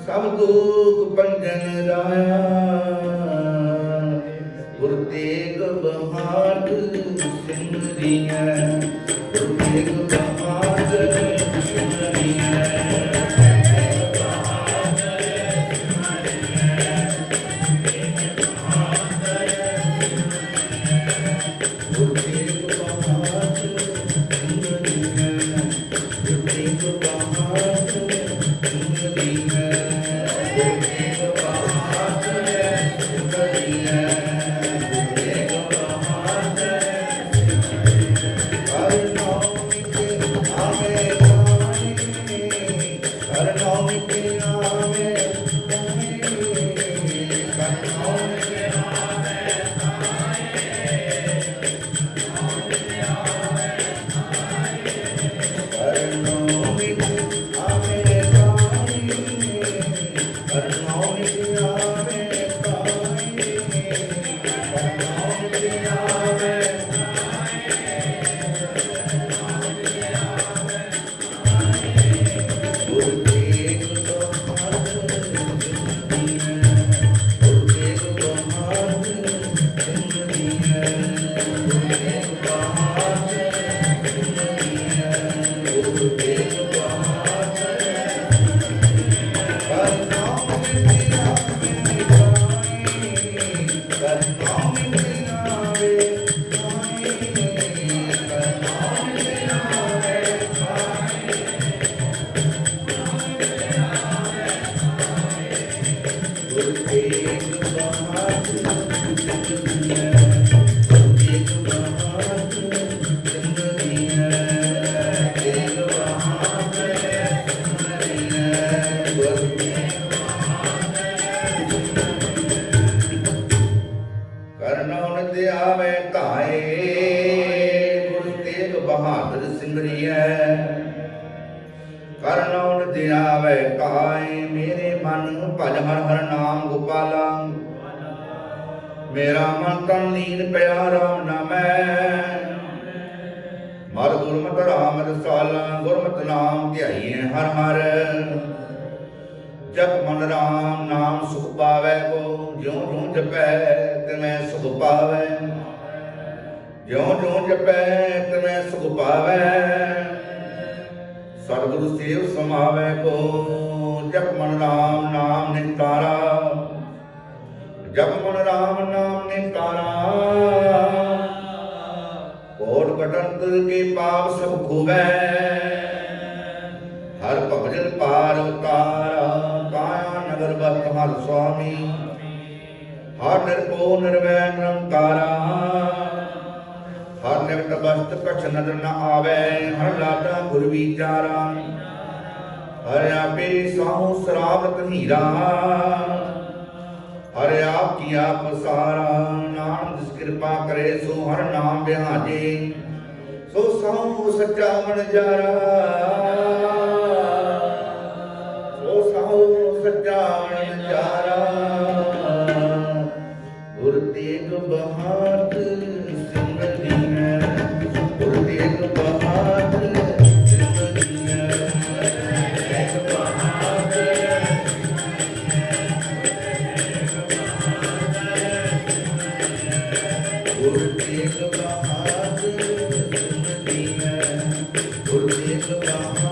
सब दुख पंजन राया, गुर तेग बहादुर सिमरिया, गुर तेग बहादुर सिमरिया। ਆਵੇ ਧਾਏ, ਗੁਰ ਤੇਗ ਬਹਾਦਰ ਸਿਮਰਿਐ। ਕਰਨੌਨ ਤੇ ਆਵੇ ਕਾਏ, ਮੇਰੇ ਮਨ ਭਜ ਹਰ ਹਰ ਨਾਮ ਗੋਪਾਲਾ। ਮੇਰਾ ਮਨ ਤਨ ਲੀਨ ਪਿਆ ਰਾਮ ਨਾਮੈ, ਮਰ ਗੁਰਮਤਿ ਰਾਮ ਰਸਾਲਾ। ਗੁਰਮਤਿ ਨਾਮ ਧਿਆਈਐ ਹਰ ਹਰ, ਜਪ ਮਨ ਰਾਮ ਨਾਮ ਸੁਖ ਪਾਵੈ ਕੋ। ਜਿਉ ਜਿਉ ਜਪੈ ਤਿਵੇਂ ਸੁਖ ਪਾਵੈ, ਜਿਉ ਜਿਉ ਜਪੈ ਤਿਵੇਂ ਸੁਖ ਪਾਵੈ। ਸਤਿਗੁਰੂ ਸੇਵ ਸਮਾਵੈ ਕੋ। ਜਪ ਮਨ ਰਾਮ ਨਾਮ ਨਿਤਾਰਾ, ਜਪ ਮਨ ਰਾਮ ਨਾਮ ਨਿਤਾਰਾ। ਕੋਟ ਕਟੰਤ ਕੇ ਪਾਪ ਸਭ ਖੋਵੈ, ਹਰ ਭਜਨ ਪਾਰ ਉਤਾਰਾ। ਕਾਇਆ ਨਗਰ ਬਸਤ ਹਰ ਸੁਆਮੀ, ਹਰ ਨਿਰਭਉ ਨਿਰਵੈਰ ਨਿਰੰਕਾਰਾ। ਹਰ ਨਿਮਟ ਬਸਤ ਕਛ ਨਦਰ ਨ ਆਵੈ, ਹਰ ਲਾਟਾ ਗੁਰ ਵਿਚਾਰਾ। ਹਰ ਆਪੇ ਸਾਹੂ ਸਰਾਵਤ ਹੀਰਾ, ਹਰ ਆਪ ਕੀ ਆਪ ਸਾਰਾ। ਨਾਨਕ ਜਿਸ ਕਿਰਪਾ ਕਰੇ ਸੋ ਹਰ ਨਾਮ ਬਿਹਾਜੇ, ਸੋ ਸਾਹੂ ਸੱਚਾ ਵਣਜਾਰਾ। ਸੋ ਸਾਹੂ ਸੱਚਾ ਵਣਜਾਰਾ। ਗੁਰ ਤੇਗ ਬਹਾਦਰ ਸਿਮਰਿਐ, ਗੁਰ ਤੇਗ ਬਹਾਦਰ ਸਿਮਰਿਐ। ਤੇਗ ਬਹਾਦਰ ਗੁਰ ਤੇਗ ਬਹਾਦਰ ਸਿਮਰਿਐ, ਗੁਰ ਤੇਗ ਬਹਾਦਰ।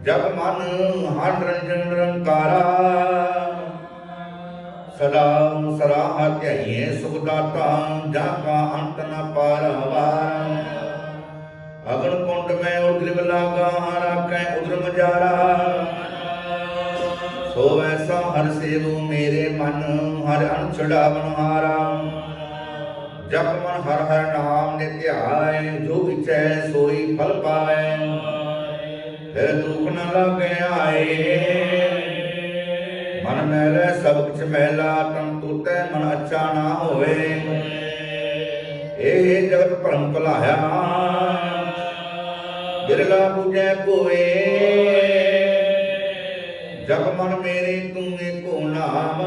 ਜਪ ਮਨ ਹਰ ਨਿਰੰਜਨ ਨਿਰੰਕਾਰਾ ਸਦਾ ਸਰਾਹ ਧਿਆਈਏ ਸੁਖ ਦਾਤਾ ਜਾ ਕਾ ਅੰਤ ਨ ਪਾਰਵਾਰ ਅਗਨ ਕੁੰਡ ਮੈਂ ਉਦਰਿਵ ਲਾਗਾ ਰਾਖੈ ਉਦਰਮ ਜਾਰਾ ਸੋ ਐਸਾ ਹਰ ਸੇਵ ਮੇਰੇ ਮਨ ਹਰ ਅਣਛੜਾ ਬਨਹਾਰਾ ਜਪ ਮਨ ਹਰ ਹਰ ਨਾਮ ਨਿ ਧਿਆਏ ਜੋ ਵਿਚੈ ਸੋਈ ਫਲ ਪਾਵੈ ਫਿਰ ਦੁਖ ਨ ਲਾਗੇ ਆਏ ਮਨ ਮੈਲੇ ਸਭ ਕੁਛ ਮੈਲਾ ਤਨ ਤੂਤੈ ਮਨ ਅੱਛਾ ਨਾ ਹੋਵੇ ਇਹ ਜਗਤ ਭਰਮ ਭੁਲਾਇਆ ਬਿਰਲਾ ਬੁਝੈ ਕੋਏ ਜਪ ਮਨ ਮੇਰੇ ਤੂੰ ਏਕੋ ਨਾਮ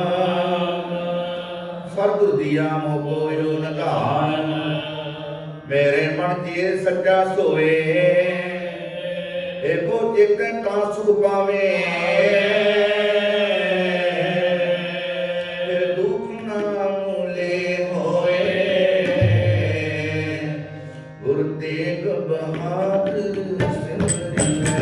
ਸਤਿਗੁਰ ਦੀਆ ਮੋਹ ਜੋ ਨਿਧਾਨ ਮੇਰੇ ਮਨ ਜੀਏ ਸੱਚਾ ਸੋਏ ਏਕੋ ਚੇਤੈ ਤਾਂ ਸੁਖ ਪਾਵੇ ਫਿਰ ਦੁਖ ਨਾ ਮੂਲੇ ਹੋਏ ਗੁਰ ਤੇਗ ਬਹਾਦਰ ਸਿਮਰਿਐ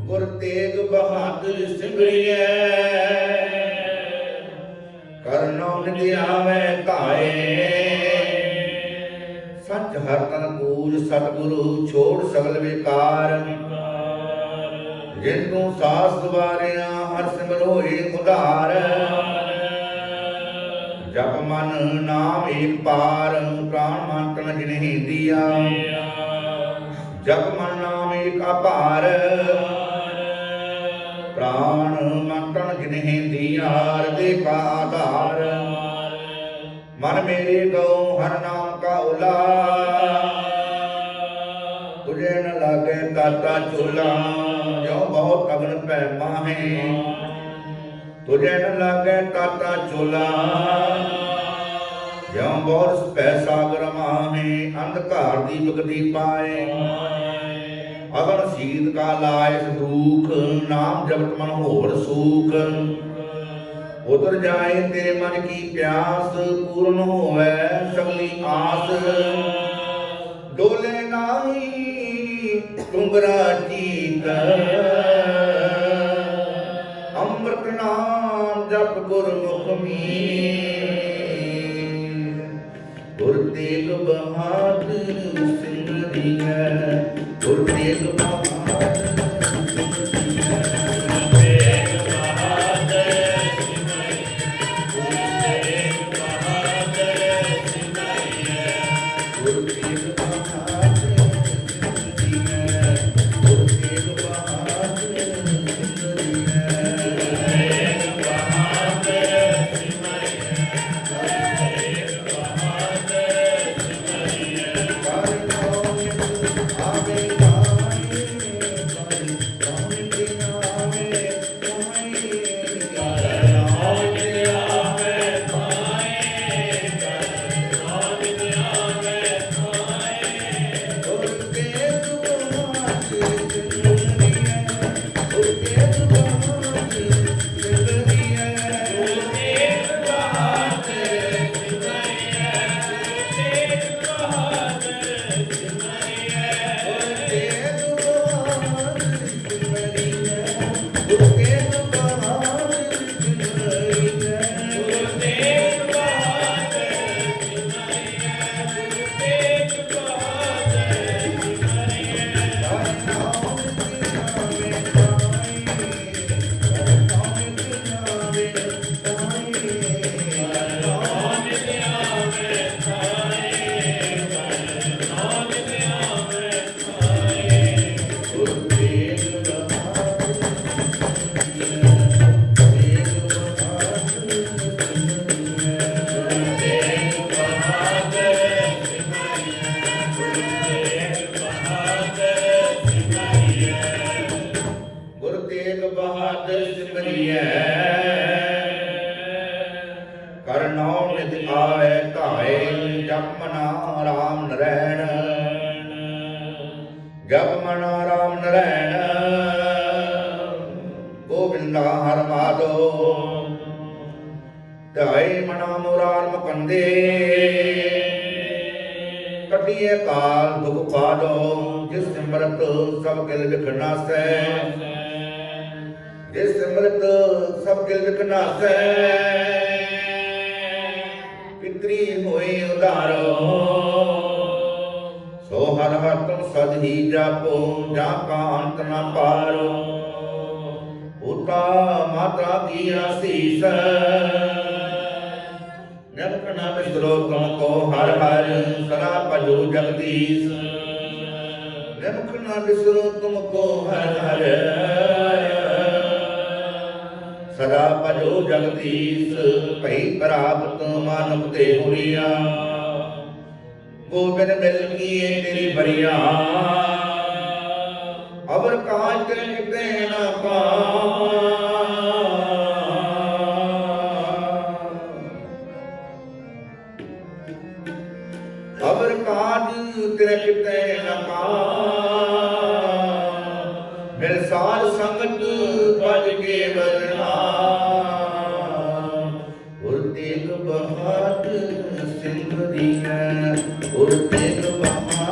ਗੁਰ ਤੇਗ ਬਹਾਦਰ ਸਿਮਰਿਐ ਸੱਚ ਹਰ ਤਨ ਪੂਜ ਸਤਿਗੁਰੂ ਛੋੜ ਸਗਲ ਵਿਕਾਰ ਜਿਨ ਤੂੰ ਸਾਸ ਵਾਰਿਆ ਹਰ ਸਿਮਰ ਹੋਏ ਉਧਾਰ ਜਪ ਮਨ ਨਾਮ ਏਕ ਪਾਰ ਪ੍ਰਾਣ ਮਨ ਤਨ ਜਿਨਹਿ ਦੀਆ ਜਪ ਮਨ ਨਾਮ ਏਕ ਅਪਾਰ ਪ੍ਰਾਣ ਮਨ ਤਨ ਜਿਨਹਿ ਦੀਆ ਹਿਰਦੇ ਕਾ ਆਧਾਰ मन मेरे गौ हर नाम का उला तुझे न लागे ताता चूल्हा जो बहुत अग्न पै माहे तुझे न लागे ताता चूल्हा जो बहुत पै सागर माहे अंधकार दीपक दी पाए अगन शीत का लाए दुख नाम जपत मन होर सूख उतर जाए तेरे मन की प्यास पूर्ण होवे सगली आस डोले नाही डुंगरा चीत अमृत नाम जप गुरमुख मीर गुर तेग बहादुर सिमरिਐ गुर तेग बहादुर ਨਿਤ ਆਵੇ ਧਾਏ ਜਪ ਮਨਾ ਰਾਮ ਨਰੈਣ ਜਪ ਮਨਾ ਰਾਮ ਨਰੈਣ ਗੋਬਿੰਦਾ ਹਰ ਮਾਧੋ ਧਾਏ ਮਨਾ ਮੁਰਾਰ ਮੁਕੰਦੇ ਕਟਿਏ ਕਾਲ ਦੁਖ ਪਾਦੋ ਜਿਸ ਸਿਮਰਤ ਸਭ ਕਿਲ ਵਿਖ ਨਾਸੈ ਜਿਸ ਸਿਮਰਤ ਸਭ ਕਿਲ ਵਿਖ ਨਾਸੈ ਪਿਤਰੀ ਹੋਏ ਉਧਾਰੋ ਸੋ ਹਰ ਹਰ ਤੁਮ ਸਦ ਹੀ ਜਾਪੋ ਜਾਂ ਕਾ ਅੰਤ ਨ ਪਾਰੋ ਉਤਾ ਮਾਤਾ ਕੀ ਆਸੀਸ ਨਿਮਕ ਨ ਬਿਸਰੋ ਤੁਮ ਕੋ ਹਰ ਹਰ ਸਦਾ ਭਜੋ ਜਗਦੀਸ਼ ਨਿਮਕ ਨ ਬਿਸਰੋ ਤੁਮ ਕੋ ਹਰ ਹਰ ਸਦਾ ਭਜੋ ਜਗਦੀਸ਼ ਭਈ ਪ੍ਰਾਪਤ ਮਾਨੁਖ ਤੇ ਹੁਰੀਆ ਗੋਬਿੰਦ ਮਿਲ ਕੀਏ ਤੇਰੀ ਬਰੀਆ ਅਵਰ ਕਾਜ ਤੇ ਕਿਤੇ ਨਾ ਪਾ ਅਵਰ ਕਾਜ ਤੇ ਕਿਤੇ ਨਾ ਪਾ ਮਿਲ ਸਾਧ ਸੰਗਤ ਭਜ ਕੇ ਬਰਨਾ ਗੁਰ ਤੇਗ ਬਹਾਦ ਸਿਮਰਿਐ ਗੁਰ ਤੇਗ ਬਹਾਦ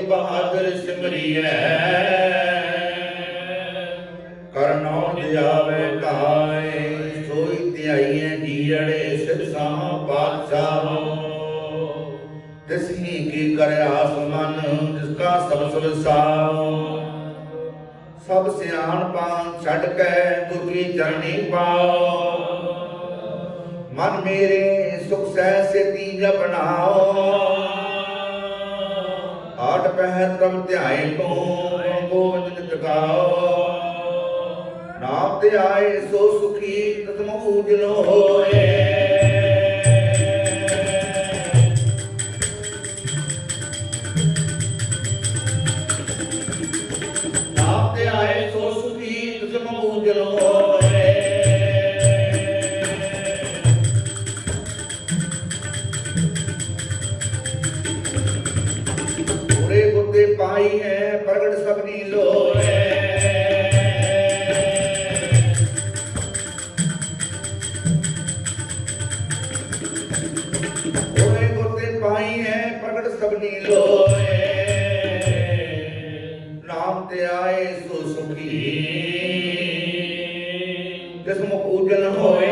ਬਹਾਦਰ ਸਿਮਰੀਐ ਕਰਨੋ ਦਿਆਵੇ ਕਾਏ ਸੋਈ ਧਿਆਈਐ ਜੀੜੇ ਸਿਰਸਾ ਪਾਤਸ਼ਾਹ ਤਿਸਹੀ ਕੀ ਕਰੇ ਆਸ ਮਨ ਜਿਸ ਕਾ ਸਭ ਸੁਰਸਾਓ ਸਭ ਸਿਆਣਪਾਂ ਛੱਡ ਕੇ ਗੁਰੂ ਚਰਣੀ ਪਾਓ ਮਨ ਮੇਰੇ ਸੁਖ ਸਹਿ ਸੇਤੀ ਜਪਨਾਓ ਆਠ ਪਹਿਰ ਤਮ ਧਿਆਏ ਤੋਂ ਗੋਬਿੰਦ ਜਗਾਓ ਨਾਮ ਤੇ ਆਏ ਸੋ ਸੁਖੀ ਤਤਮ ਉਜਲੋ ਹੋਏ ਨਾਮ ਤੇ ਆਏ ਸੋ ਸੁਖੀ ਤਤਮ ਉਜਲੋ ਹੋਏ ਪੂਰੇ ਗੁਰਦੇ ਪਾਈ ਹੈ ਪ੍ਰਗਟ ਸਭਨੀ ਲੋਏ ਪਾਈ ਹੈ ਪ੍ਰਗਟ ਸਭਨੀ ਲੋਏ ਨਾਮ ਤੇ ਆਏ ਸੋ ਸੁਖੀ ਤਿਸ ਮੁਖ ਉਜਲ ਹੋਏ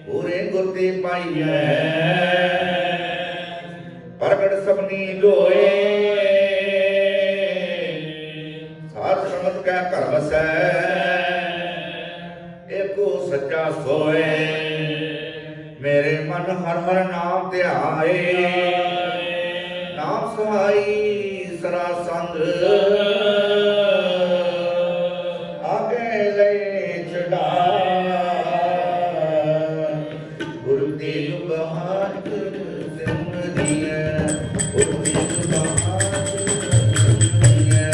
ਪੂਰੇ ਗੁਰਤੀ ਪਾਈਐ ਪ੍ਰਗਟ ਸਭਨੀ ਲੋਏ ਸਾਧ ਸੰਗਤ ਕੈ ਘਰ ਵਸੈ ਏਕੋ ਸੱਚਾ ਸੋਏ ਮੇਰੇ ਮਨ ਹਰ ਹਰ ਨਾਮ ਧਿਆਏ ਨਾਮ ਸਹਾਈ ਸਰਾ ਸੰਗ ਆਗੇ ਲੈ ਚੜਾ ਗੁਰੂ ਤੇਗ ਬਹਾਦਰ ਸਿਮਰਿਐ ਗੁਰੂ ਤੇਗ ਬਹਾਦਰ ਸਿਮਰਿਐ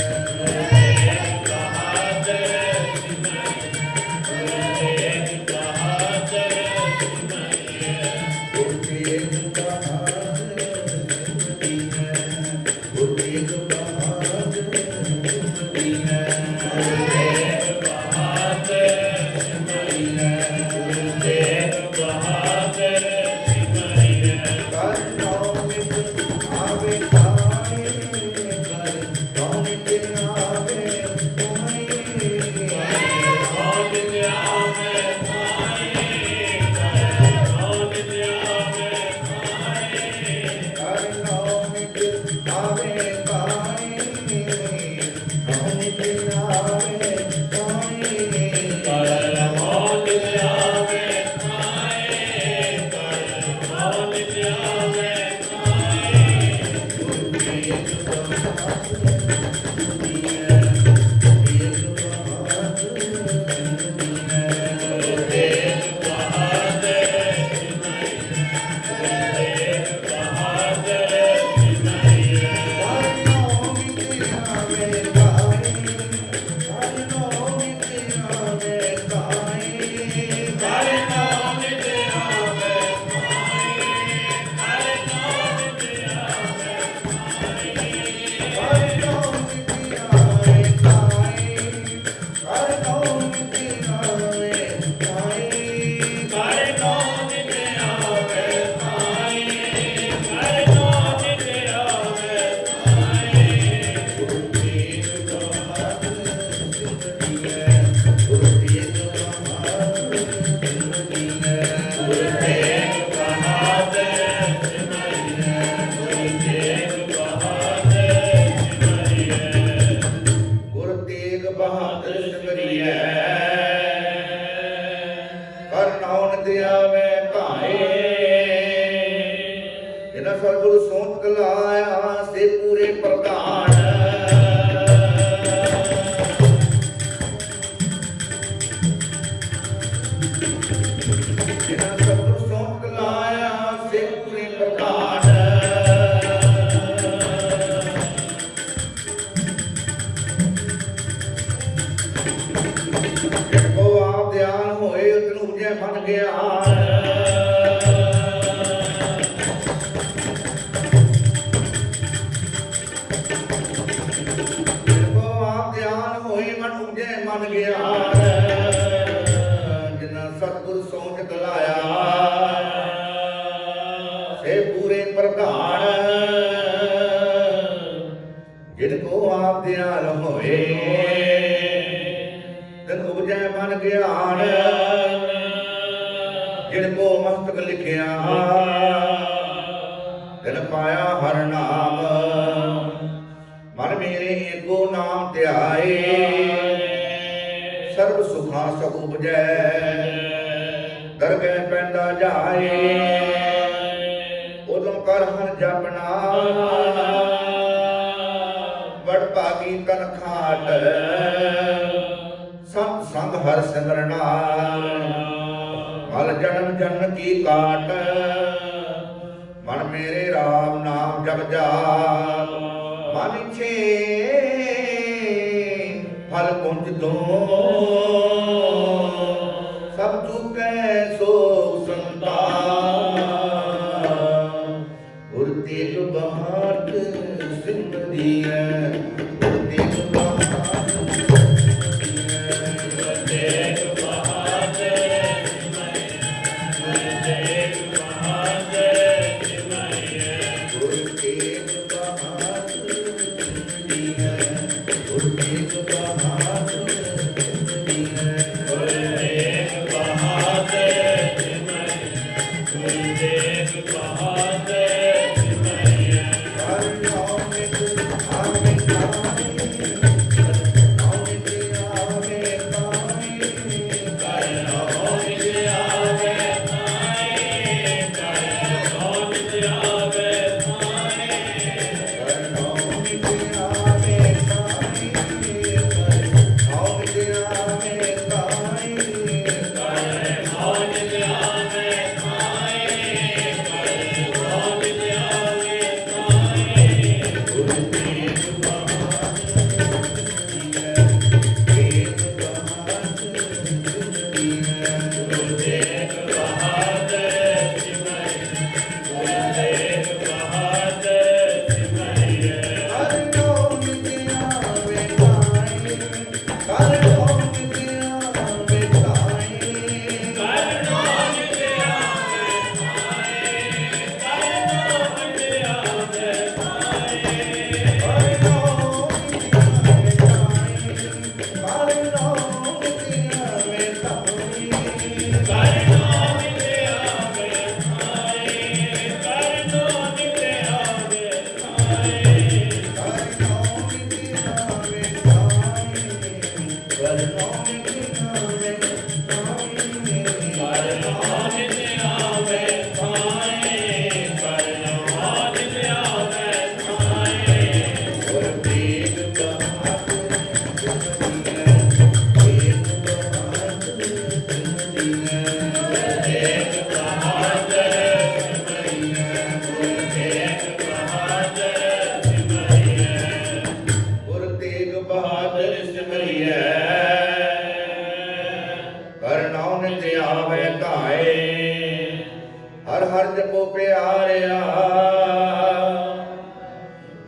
ਹਰ ਹਰ ਜਪੋ ਪਿਆਰਿਆ,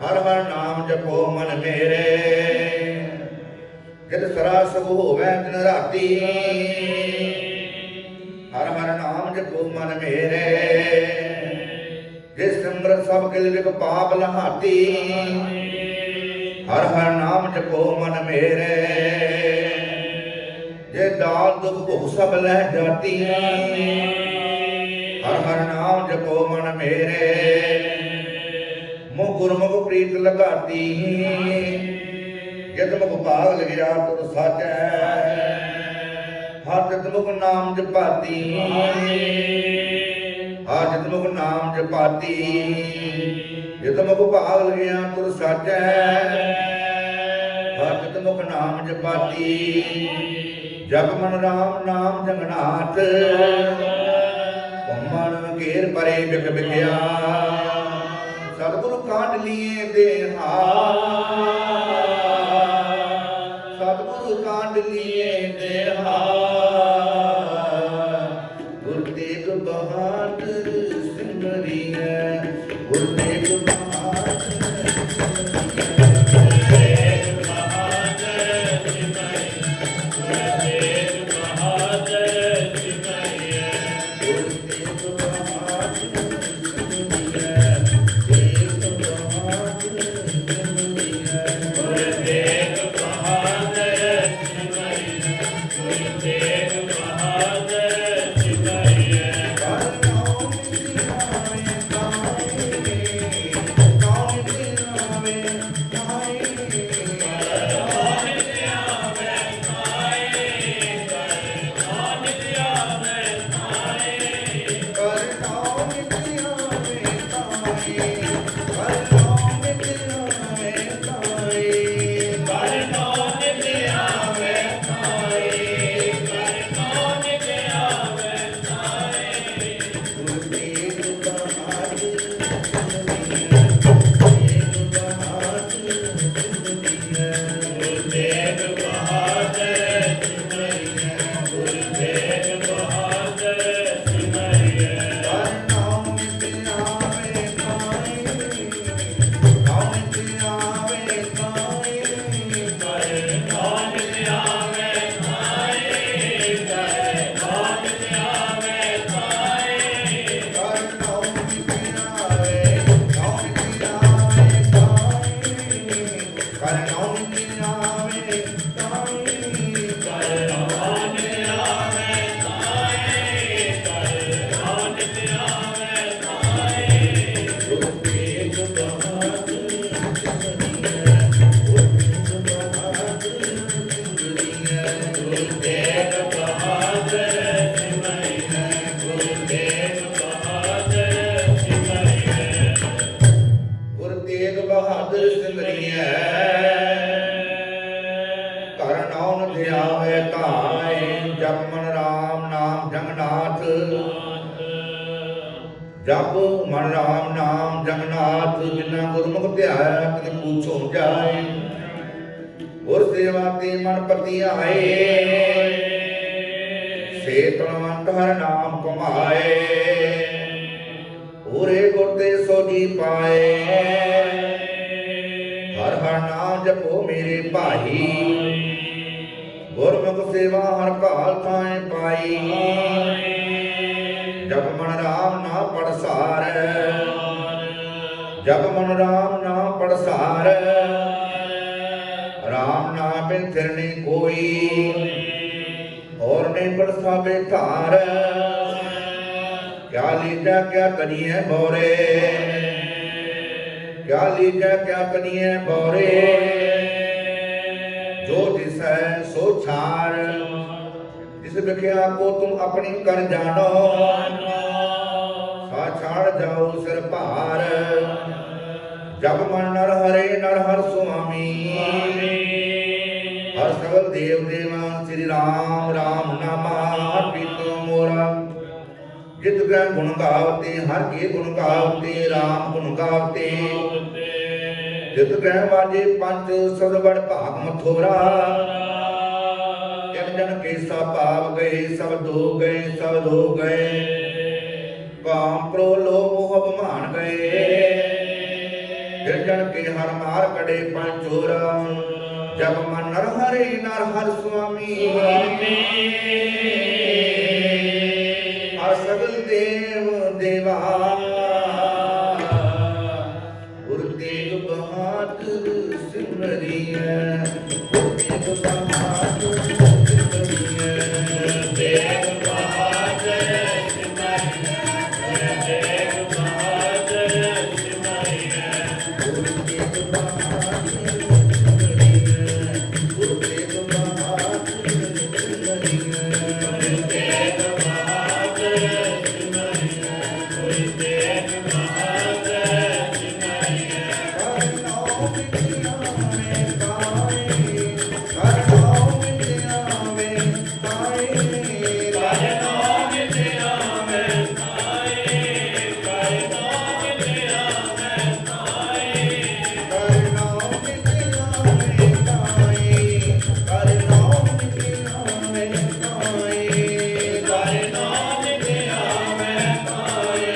ਹਰ ਹਰ ਨਾਮ ਜਪੋ ਮਨ ਮੇਰੇ, ਜਿਤ ਸਰਾ ਸੁਖ ਹੋਵੇ ਦਿਨ ਰਾਤੀ, ਹਰ ਹਰ ਨਾਮ ਜਪੋ ਮਨ ਮੇਰੇ, ਜਿਸ ਸਿਮਰਤ ਸਭ ਕਿਲ ਵਿਗ ਪਾਪ ਲਹਾਤੀ, ਹਰ ਹਰ ਨਾਮ ਜਪੋ ਮਨ ਮੇਰੇ, ਜੇ ਦਾਲ ਦੁਖ ਭੁਖ ਸਭ ਲਹਿ ਜਾਤੀ, ਹਰ ਹਰ ਨਾਮ ਜਪੋ ਮਨ ਮੇਰੇ, ਮੁਖ ਗੁਰਮੁਖ ਪ੍ਰੀਤ ਲਗਾਤੀ, ਜਿਤ ਮੁਖ ਭਾਗ ਲਗਿਆ ਤੁਰ ਸਾਚੈ, ਹਰ ਜਿਤ ਮੁਖ ਨਾਮ ਜਪਾਤੀ, ਹਰ ਜਿਤ ਮੁਖ ਨਾਮ ਜਪਾਤੀ, ਜਿਤ ਮੁਖ ਭਾਗ ਲਗਿਆ ਤੁਰ ਸਾਚੈ, ਹਰ ਜਿਤ ਮੁਖ ਨਾਮ ਜਪਾਤੀ, ਜਪ ਮਨ ਰਾਮ ਨਾਮ ਜਗਨਾਥ, ਮਨ ਘੇਰ ਪਰੇ ਬਿਖ ਬਿਖਿਆ, ਸਤਿਗੁਰੂ ਕਾਢ ਲੀਏ ਦੇਹਾ, ਸਤਿਗੁਰੂ ਕਾਢ ਲੀਏ ਦੇਹਾ, ਗੁਰ ਤੇਗ ਬਹਾਦਰ ਸਿਮਰਿਐ, ਗੁਰ ਤੇਗ ਬਹਾਦਰ ਜਪ ਮਨ ਰਾਮ ਨਾਮ ਜਗਨਾਥ, ਜਿਨਾ ਗੁਰਮੁਖ ਧਿਆਇਆ ਤਿਨ ਪੂਛੋ ਜਾਏ, ਗੁਰ ਸੇਵਾ ਤੇ ਮਨ ਪਤੀ ਆਏ, ਸੇ ਤਨਵੰਤ ਹਰ ਨਾਮ ਕਮਾਏ, ਪੂਰੇ ਗੁਰ ਤੇ ਸੋਜੀ ਪਾਏ, ਹਰ ਹਰ ਨਾਮ ਜਪੋ ਮੇਰੇ ਭਾਈ, ਗੁਰਮੁਖ ਸੇਵਾ ਹਰ ਕਾਲ ਥਾਏ ਪਾਈ, ਜਪ ਮਨ ਰਾਮ ਨਾ ਪੜਸਾਰ, ਜਪ ਮਨ ਰਾਮ ਨਾ ਪੜਸਾਰ, ਰਾਮ ਨਾਮ ਬਿਨ ਫਿਰਨੀ ਕੋਈ, ਔਰ ਨੇ ਪੜਸਾਵੇ ਧਾਰ, ਕਿਆ ਲੀਜਾ ਕਿਆ ਕਰੀਏ ਬੋਰੇ, ਕਿਆ ਲੀਜਾ ਕਿਆ ਕਰੀਏ ਬੋਰੇ, जो जिसै सो छार, जिस विख्या को तुम अपनी कर जानो, सा छाड़ जाओ सिर भार। जब मन नर हरे नर हर स्वामी, हर सगल देव देवा श्री राम राम नामा प्रीत मोरा। जित ग्रह गुण गावते हर के गुण गावते राम गुण गावते। जित ग्रह बाजे पंच शब्द बड़ भाग मथोरा। जन जन के सब पाव गए सब धो गए सब धो गए। काम क्रोध लोभ मोह अभिमान गए। जन जन के हर मार कड़े पंचोरा। जब मन नर हरे नर हर स्वामी, हर सगल देव देवा। गुरु तेग बहादुर सिमरिया, गुरु तेग बहादुर सिमरिया। तेग बहादुर सिमरिया, तेग बहादुर सिमरिया। गुरु तेग बहादुर सिमरिया, गुरु तेग बहादुर सिमरिया। गुरु तेग बहादुर सिमरिया, गुरु तेग बहादुर सिमरिया। हर नाम विद्या में पाए, हर नाम विद्या में पाए। हर नाम विद्या में पाए, हर नाम विद्या में पाए। हर नाम विद्या में पाए, हर नाम विद्या में पाए। हर नाम विद्या में पाए,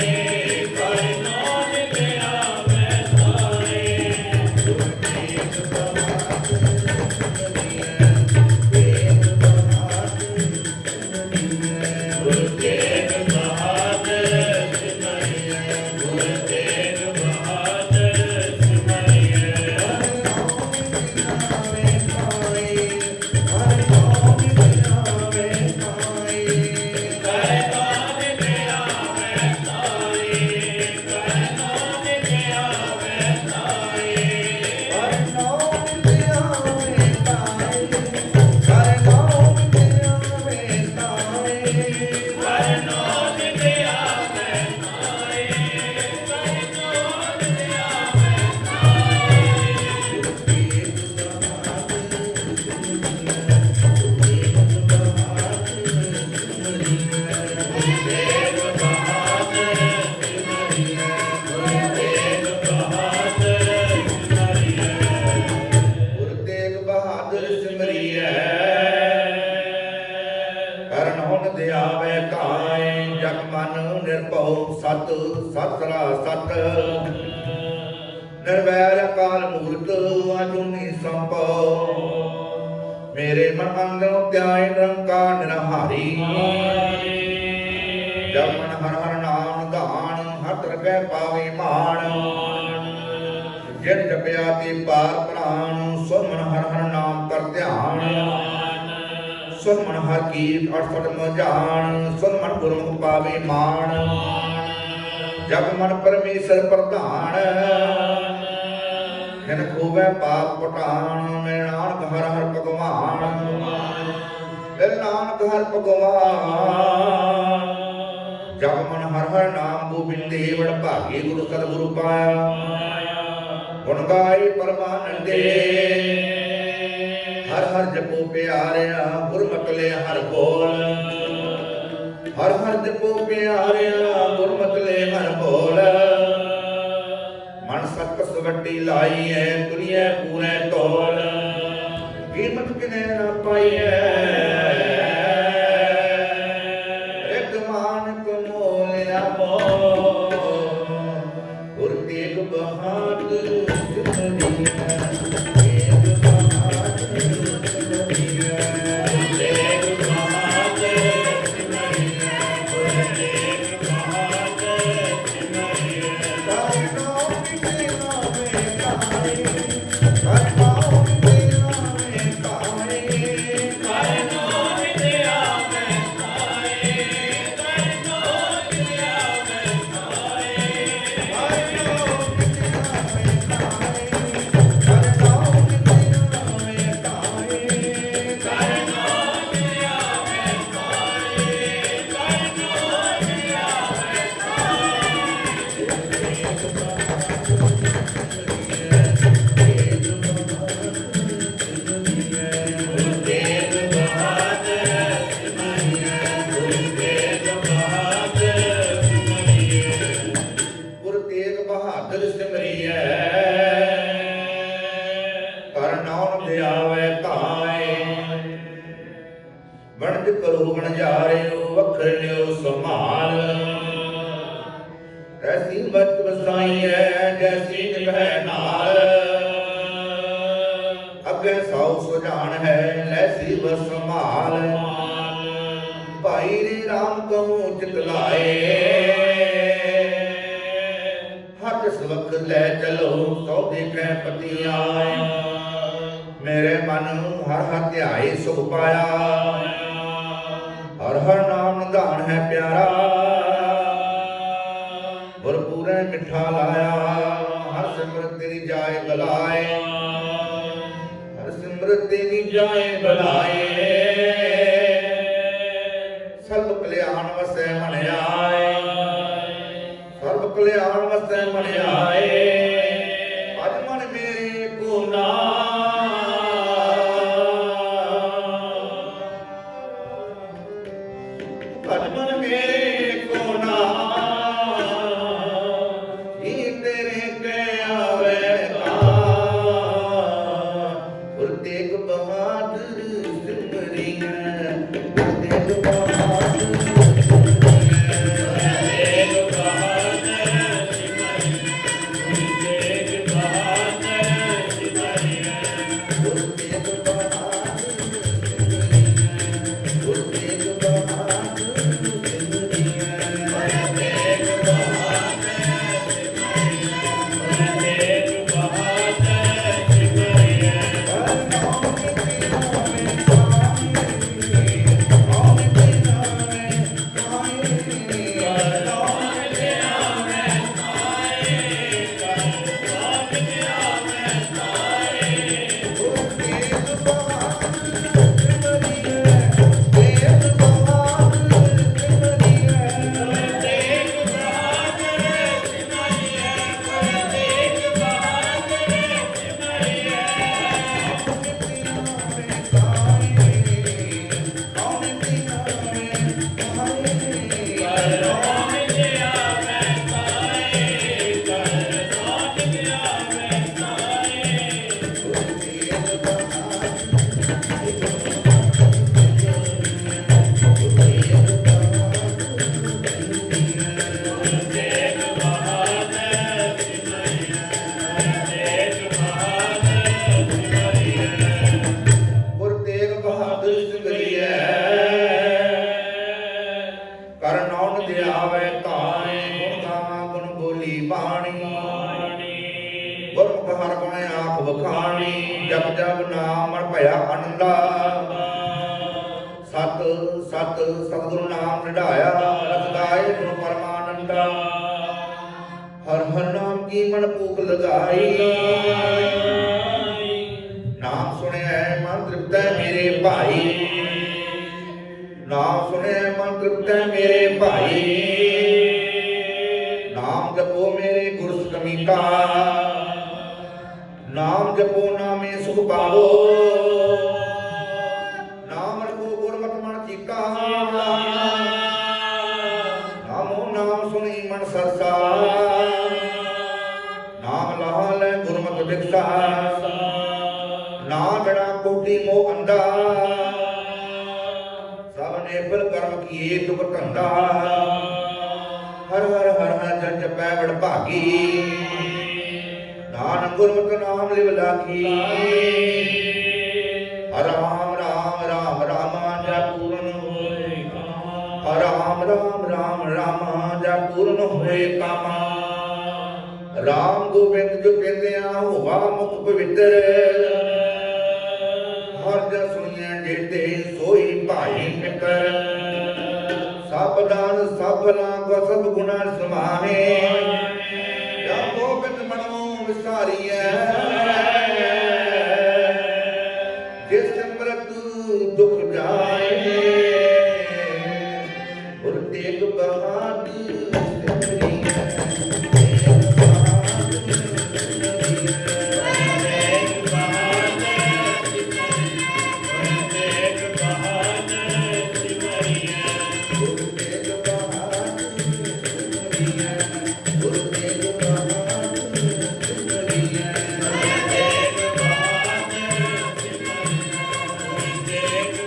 हर नाम विद्या में पाए। गुरु तेग बहादुर सिमरिया, तेग बहादुर सिमरिया। गुरु तेग बहादुर सिमरिया, गुरु तेग बहादुर सिमरिया। हर नाम विद्या में पाए, हर नाम विद्या में पाए। हर नाम विद्या में पाए, हर नाम विद्या में पाए। हर नाम विद्या में पाए, हर नाम विद्या में पाए। हर नाम विद्या में पाए, हर नाम विद्या में पाए। गुरु तेग बहादुर सिमरिया, गुरु तेग बहादुर सिमरिया। गुरु तेग बहादुर सिमरिया, गुरु तेग बहादुर सिमरिया। गुरु तेग बहादुर सिमरिया, ਕਰਨ ਹੁਣ ਦਿਆਵੇ ਕਾਇ। ਜਗ ਮਨ ਨਿਰਭਉ ਸਤ ਸਤਰਾ ਸਤ। ਨਿਰਵੈਰ ਅਕਾਲ ਮੂਰਤ ਅਜੂਨੀ ਸੰਭਉ। ਮੇਰੇ ਮਨ ਅੰਦਰੋਂ ਧਿਆਇ ਨਿਰੰਕਾਰ ਨਿਰਹਾਰੀ। ਜਬ ਮਨ ਹਰ ਹਰ ਨਾਮ ਨਿਧਾਨ, ਹਰ ਤਰਕੈ ਪਾਵੇ ਮਾਨ। ਜਿਨ ਜਪਿਆ ਤੇ ਪਾਰ ਪ੍ਰਾਣ, ਸੋ ਮਨ ਹਰ ਹਰ ਨਾਮ ਕਰ ਧਿਆਨ। ਸੁਨ ਮਨ ਹਰ ਕੀਰਤ ਅਠਸਠ ਮਜਾਨ। ਸੁਨ ਮਨ ਗੁਰਮੁਖ ਪਾਵੇ ਮਾਨ। ਜਪ ਮਨ ਪਰਮੇਸ਼ਰ ਪ੍ਰਧਾਨ। ਜਿਨ ਖੋਵੈ ਪਾਪ ਪਟਾਨ। ਮੈਂ ਨਾਨਕ ਹਰ ਹਰ ਭਗਵਾਨ, ਫਿਰ ਨਾਨਕ ਹਰ ਭਗਵਾਨ। ਜਪ ਮਨ ਹਰ ਹਰ ਨਾਮ ਗੋਬਿੰਦੇ ਵਡ ਭਾਗੇ। ਗੁਰੂ ਸਤਿਗੁਰੂ ਪਾਇਆ ਗੁਣ ਗਾਏ ਪਰਮਾਨੰਦੇ। ਹਰ ਹਰ ਜਪੋ ਪਿਆਰਿਆ ਗੁਰਮਤਿ ਹਰ ਬੋਲ। ਹਰ ਹਰ ਜਪੋ ਪਿਆਰਿਆ ਗੁਰਮਤਿ ਹਰ ਬੋਲ। ਮਨ ਸਤਿ ਸਵੱਡੀ ਲਾਈ ਹੈ ਦੁਨੀਆ ਪੂਰੇ ਤੋਲ। ਕੀਮਤ ਕਿਨੇ ਨਾ ਪਾਈ ਹੈ ਇੱਕ ਮਾਨਕ ਮੋਲਿਆ ਮੋਲ। ਗੁਰੂ ਤੇਗ ਬਹਾਦੁਰ ਸਿਮਰਿਆ, ਤੇਗ ਬਹਾਦੁਰ ਸਿਮਰਿਆ। ਗੁਰੂ ਤੇਗ ਬਹਾਦੁਰ ਸਿਮਰਿਆ, ਗੁਰੂ ਤੇਗ ਬਹਾਦੁਰ ਸਿਮਰਿਆ। ਹਰ ਨਾਮ ਵਿਦਿਆ ਮੈਂ ਪਾਏ, ਹਰ ਨਾਮ ਵਿਦਿਆ ਮੈਂ ਪਾਏ। ਹਰ ਵਣਜ ਕਰੋ ਵਣਜਾਰਿਓ ਵਖਰ ਲਿਓ ਸੰਭਾਲ ਐਸੀ ਵਤ ਵਸਾਈ ਹੈ ਜੈਸੀ ਨਿਭੈ ਨਾਲ ਅੱਗੇ ਸੌ ਸੁਜਾਨ ਹੈ ਲੈਸੀ ਬਸ ਸੰਭਾਲ ਭਾਈ ਰੇ ਰਾਮ ਕਹੂੰ ਚਿਤ ਲਾਏ ਹੱਥ ਸਵਖ ਲੈ ਚਲੋ ਸੌ ਦੇਖੈ ਪਤੀ ਆਏ ਮੇਰੇ ਮਨ ਹਰ ਹਰ ਧਿਆਏ ਸੁਖ ਪਾਇਆ ਹਰ ਹਰ ਨਾਮ ਨਿਧਾਨ ਹੈ ਪਿਆਰਾ ਗੁਰ ਪੂਰੇ ਮਿੱਠਾ ਲਾਇਆ ਹਰ ਸਿਮਰਤ ਤੇਰੀ ਜਾਏ ਬਲਾਏ ਹਰ ਸਿਮਰਤ ਤੇਰੀ ਜਾਏ ਬਲਾਏ ਸਰਬ ਕਲਿਆਣ ਵਸੈ ਮਨ ਆਏ ਸਰਬ ਕਲਿਆਣ ਵਸੈ ਮਨ ਆਏ ਅਜ ਮਨ ਮੇਰੇ ਕੋ ਨਾ ਅਜ ਮਨ ਮੇਰੇ ਕੋ ਨਾ ਇਹ ਤੇਰੇ ਕੇ ਆਵੇ ਕਾ ਗੁਰ ਤੇਗ ਬਹਾਦਰ ਸਿਮਰਿਐ ਗੁਰ ਤੇਗ ਬਹਾਦਰ ਜਪ ਜਪ ਨਾਮ ਮਨ ਭਇਆ ਆਨੰਦਾ ਸਤ ਸਤ ਸਤਿਗੁਰੂ ਨਾਮ ਨਿਢਾਇਆ ਰਸ ਗਾਏ ਗੁਣ ਪਰਮਾਨੰਦਾ ਹਰ ਹਰ ਨਾਮ ਕੀ ਮਨ ਭੂਖ ਲਗਾਈ ਨਾਮ ਸੁਣਿਆ ਮਨ ਤ੍ਰਿਪਤੈ ਮੇਰੇ ਭਾਈ ਨਾਮ ਸੁਣਿਆ ਮਨ ਤ੍ਰਿਪਤੈ ਮੇਰੇ ਭਾਈ ਨਾਮ ਜਪੋ ਮੇਰੇ ਗੁਰ ਸਕਮੀਤਾ ਨਾਮ ਜਪੋ ਨਾਮੇ ਸੁਖ ਪਾਵੋ ਨਾਮ ਰਖੋ ਗੁਰਮਤਿ ਮਨ ਚੀਤਾ ਨਾਮੋ ਨਾਮ ਸੁਣੀ ਮਨ ਸਰਸਾ ਨਾਮ ਲਹਾ ਲੈ ਗੁਰਮਤਿ ਵਿਖਸਾ ਨਾਮ ਬਿਨਾ ਕੋਟੀ ਮੋਹ ਅੰਧਾ ਸਭ ਨੇਫਲ ਕਰਮ ਕੀਏ ਦੁਖ ਧੰਦਾ ਹਰ ਹਰ ਹਰ ਹਰ ਜਨ ਜਪੈ ਵਡ ਭਾਗੀ ਨਾਨਕ ਗੁਰਮਤਿ ਨਾਮ ਲਿਵ ਲਾਗੀ ਰਾਮ ਰਾਮ ਰਾਮ ਰਾਮ ਜਪ ਪੂਰਨ ਹੋਏ ਕਾਮਾ ਰਾਮ ਰਾਮ ਰਾਮ ਰਾਮ ਜਪ ਪੂਰਨ ਹੋਏ ਕਾਮਾ ਰਾਮ ਗੋਬਿੰਦ ਜੋ ਕਹਿੰਦਿਆਂ ਹੋਵਾ ਮੁਖ ਪਵਿੱਤਰ ਹਰ ਜਸ ਸੁਣੀਐ ਜੇਤੇ ਸੋਈ ਭਾਈ ਮਿੱਤਰ ਸਭ ਦਾਨ ਸਭ ਲਾਗ ਸਭ ਗੁਣਾ ਸਮਾਹੇ ਜਾ ਗੋਬਿੰਦ ਮਨੋ ਵਿਸਾਰੀਐ ਜਿਸ ਸਿਮਰਤ ਦੁਖ ਜਾਏ ਗੁਰ ਤੇਗ ਬਹਾਦਰ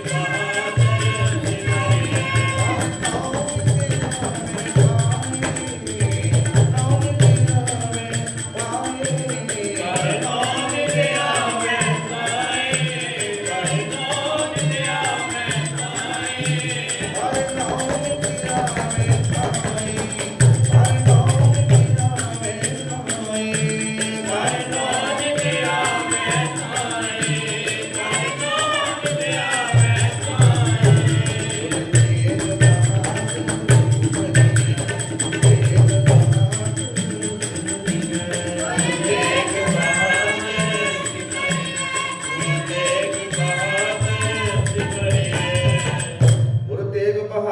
Bye.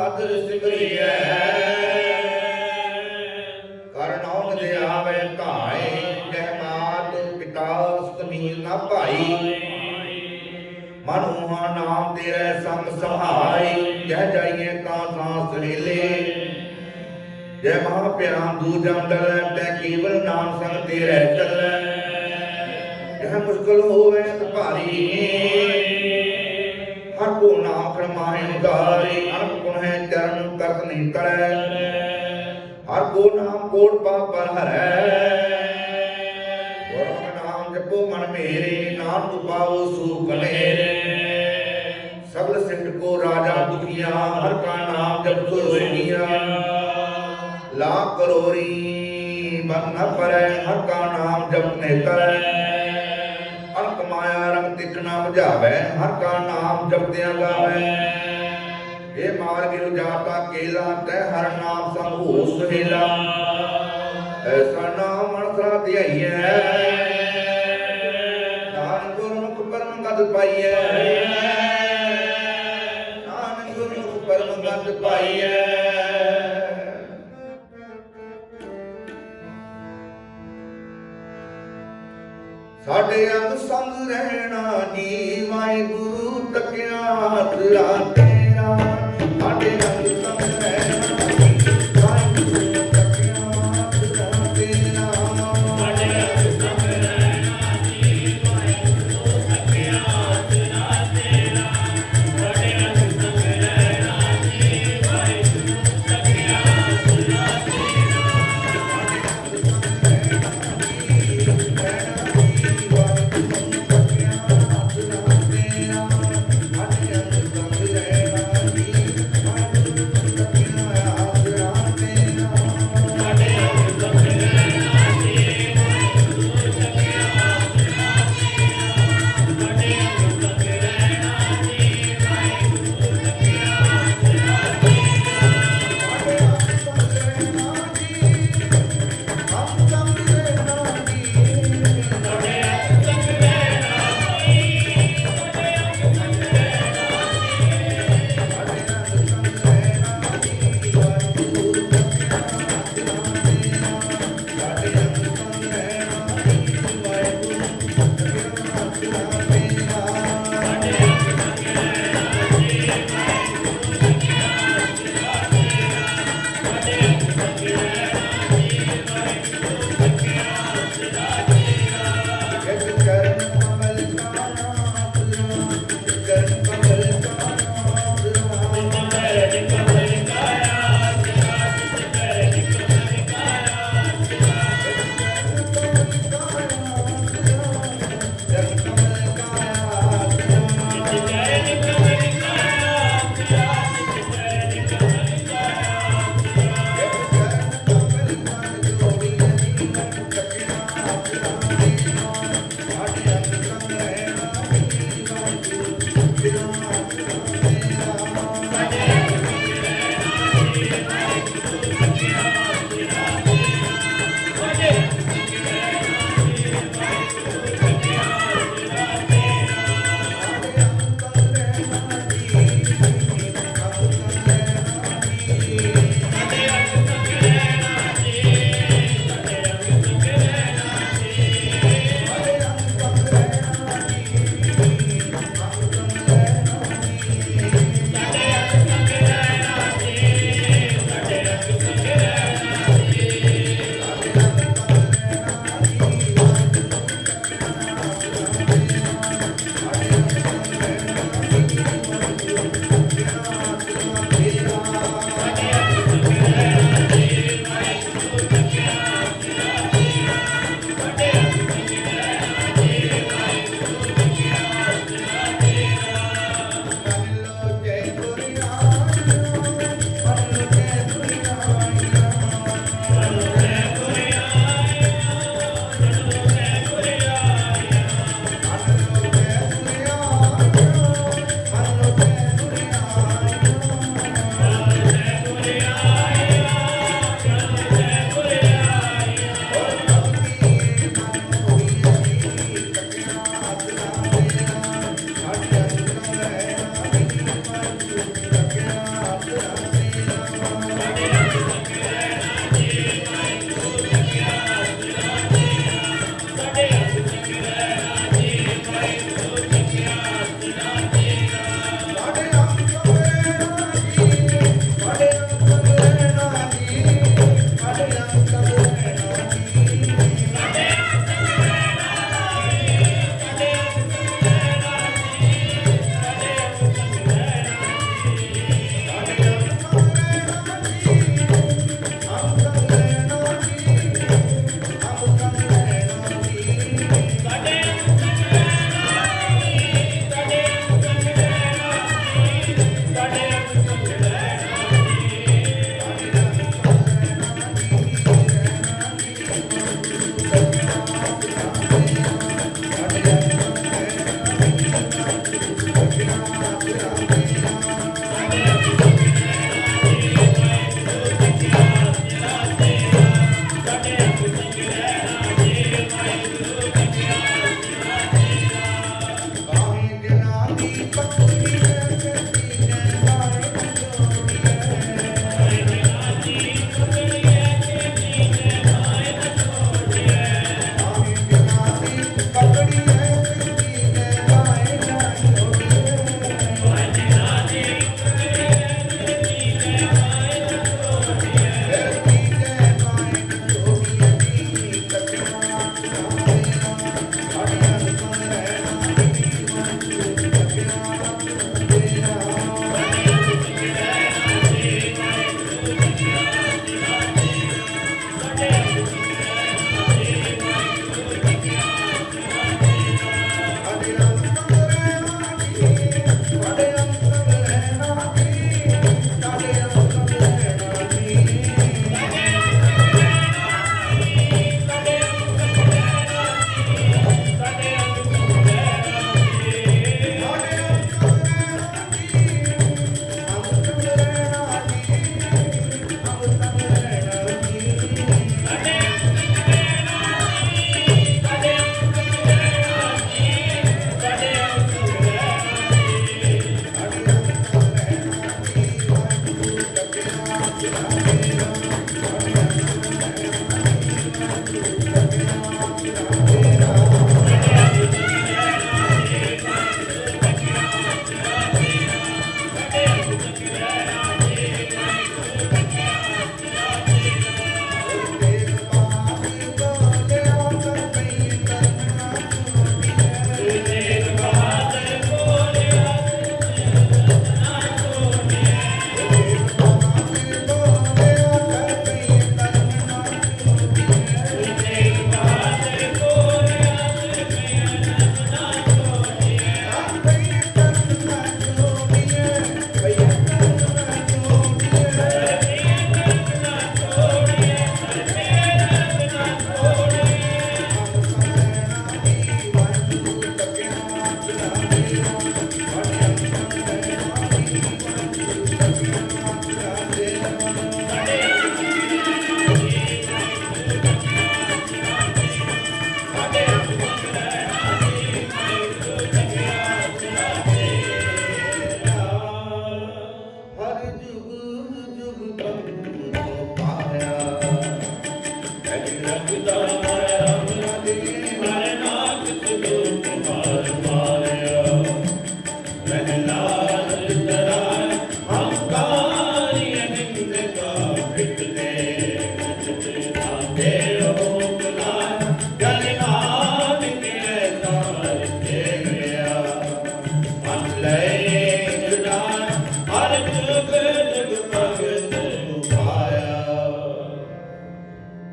ਆਦਰ ਸਿਮਰੀਐ ਕਰਨੌਨ ਦੇ ਆਵੇ ਧਾਏ ਜੈ ਮਾਤ ਪਿਤਾ ਸਮੀਰ ਨਾ ਭਾਈ ਮਨੁਹਾ ਨਾਮ ਤੇਰੇ ਸੰਗ ਸਹਾਈ ਜੈ ਜਾਈਏ ਤਾਂ ਸਹੇਲੇ ਜੈ ਮਹਾ ਪਿਆਮ ਦੂਜਮ ਡਰੈ ਤੈ ਕੇਵਲ ਨਾਮ ਸੰਗ ਤੇਰੇ ਚੱਲੈ ਜੈ ਮੁਸ਼ਕਲ ਹੋਵੇ ਤਾਂ ਭਾਰੀ ਹਰ ਕੋ ਨਾਮ ਕਰਮਾਏ ਉਦਾਰੀ ਅਨਕ ਗੁਣ ਹੈ ਚਰਨ ਕਰਤ ਨਹੀਂ ਕਰੈ ਹਰ ਕੋ ਨਾਮ ਕੋਟ ਪਾਪ ਪਰ ਹਰੈ ਗੁਰਮੁਖ ਨਾਮ ਜਪੋ ਮਨ ਮੇਰੇ ਨਾਮ ਪਾਵੋ ਸੂਖ ਹਨੇਰੇ ਸਗਲ ਸਿੱਧ ਕੋ ਰਾਜਾ ਦੁਖੀਆ ਹਰ ਕਾ ਨਾਮ ਜਪੋ ਸੁਖੀਆ ਲਾਖ ਕਰੋੜੀ ਮਨ ਨ ਪਰੈ ਹਰ ਕਾ ਨਾਮ ਜਪਨੇ ਤਰੈ ਅਨਕ ਮਾਇਆ ਰੰਗ ਤਿਕਣਾ ਬੁਝਾਵੈ ਹਰ ਕਾ ਨਾਮ ਜਪਦਿਆਂ ਗਾਵੈ ਇਹ ਮਾਰਗ ਰੁਜਾਤਾ ਕੇਲਾ ਤੈ ਹਰ ਨਾਮ ਸੰਗ ਹੋ ਸੁਹੇਲਾ ਐਸਾ ਨਾਮ ਮਨ ਸਰਾ ਧਿਆਈਐ ਨਾਨਕ ਗੁਰਮੁਖ ਪਰਮ ਗਤ ਪਾਈਐ ਨਾਨਕ ਗੁਰਮੁਖ ਪਰਮ ਗਤ ਪਾਈਐ ਸਾਡੇ ਅੰਗ ਸੰਗ ਰਹਿਣਾ ਜੀ ਵਾਹਿਗੁਰੂ ਤਕਿਆ ਤੇਰਾ ਤੇਰਾ ਸਾਡੇ ਅੰਗ ਸੰਗ ਰਹਿਣਾ ਜੀ ਵਾਹਿਗੁਰੂ ਤਕਿਆ ਤੇਰਾ ਤੇਰਾ ਸਾਡੇ ਅੰਗ ਸੰਗ ਰਹਿਣਾ ਜੀ ਵਾਹਿਗੁਰੂ ਤਕਿਆ ਤੇਰਾ ਤੇਰਾ ਸਾਡੇ ਅੰਗ ਸੰਗ ਰਹਿਣਾ ਜੀ ਵਾਹਿਗੁਰੂ ਤਕਿਆ ਤੇਰਾ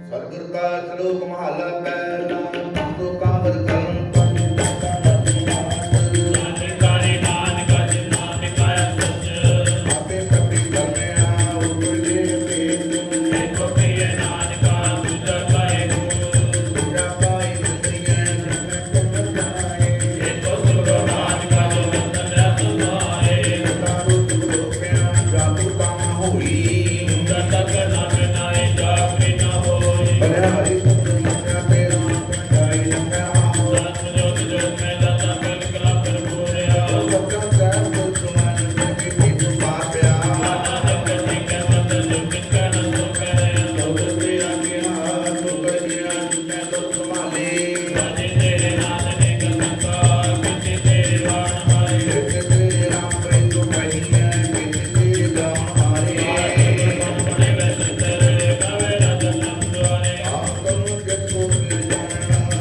ਸਤਿਗੁਰ ਕਾ ਸ਼ਲੋਕ ਮਹਲਾ ਪਹਿਲਾ ਤੋ ਕਾਮਰ ਕਰਮ ਆਪੇ ਪ੍ਰਤੀ ਕਰਮਿਆ ਉਪਰ ਦੇ ਭੇਦ ਪੂਜਾ ਪਾਈ ਦੁਨੀਆਂ ਮੈਂ ਤੁਮ ਜਾਏ ਤਾਰੂ ਤੁਮ ਰੋਪਿਆ ਜਾਤੂ ਕਾਮ ਹੋਈ ਬਲਿਆ ਹਰੀ ਤੁਮ ਮਸਿਆ ਤੇਰਾ ਜਾਈ ਲੰਗਾ ਸਤਿ ਸਾਹਿਬ ਕੋ ਸੁਮਨ ਕੇ ਕੀ ਪਾਪਿਆ ਲੋਕ ਤੇ ਆਗਿਆ ਤੋ ਕਰਿਆ ਮੈਂ ਤੋ ਸੰਭਾਲੇ ਤੇਰੇ ਰਾਮ ਪ੍ਰੀਤ ਕੋ ਕਹੀਐ ਕਿਤੇ ਤੇਰੇ ਗਾਉਣ ਹਾਰੇ ਆਪ ਤੁਮ ਜਗ ਕੋ ਮਿਲ ਜਾਣਾ